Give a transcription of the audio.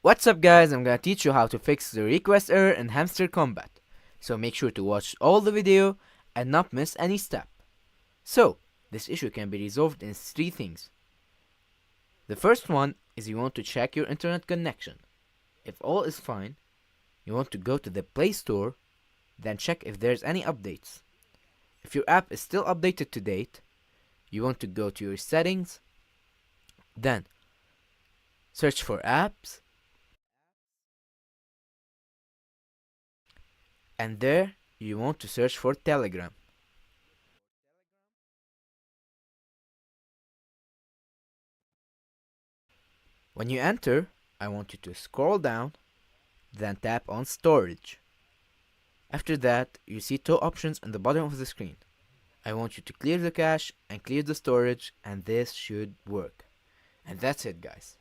What's up guys, I'm gonna teach you how to fix the request error in Hamster Kombat. So make sure to watch all the video and not miss any step. So, this issue can be resolved in 3 things. The first one is you want to check your internet connection. If all is fine, you want to go to the Play Store, then check if there's any updates. If your app is still updated to date, you want to go to your settings, then search for apps, and there you want to search for Telegram. When you enter, I want you to scroll down, then tap on storage. After that, you see 2 options in the bottom of the screen. I want you to clear the cache and clear the storage, and this should work. And that's it guys.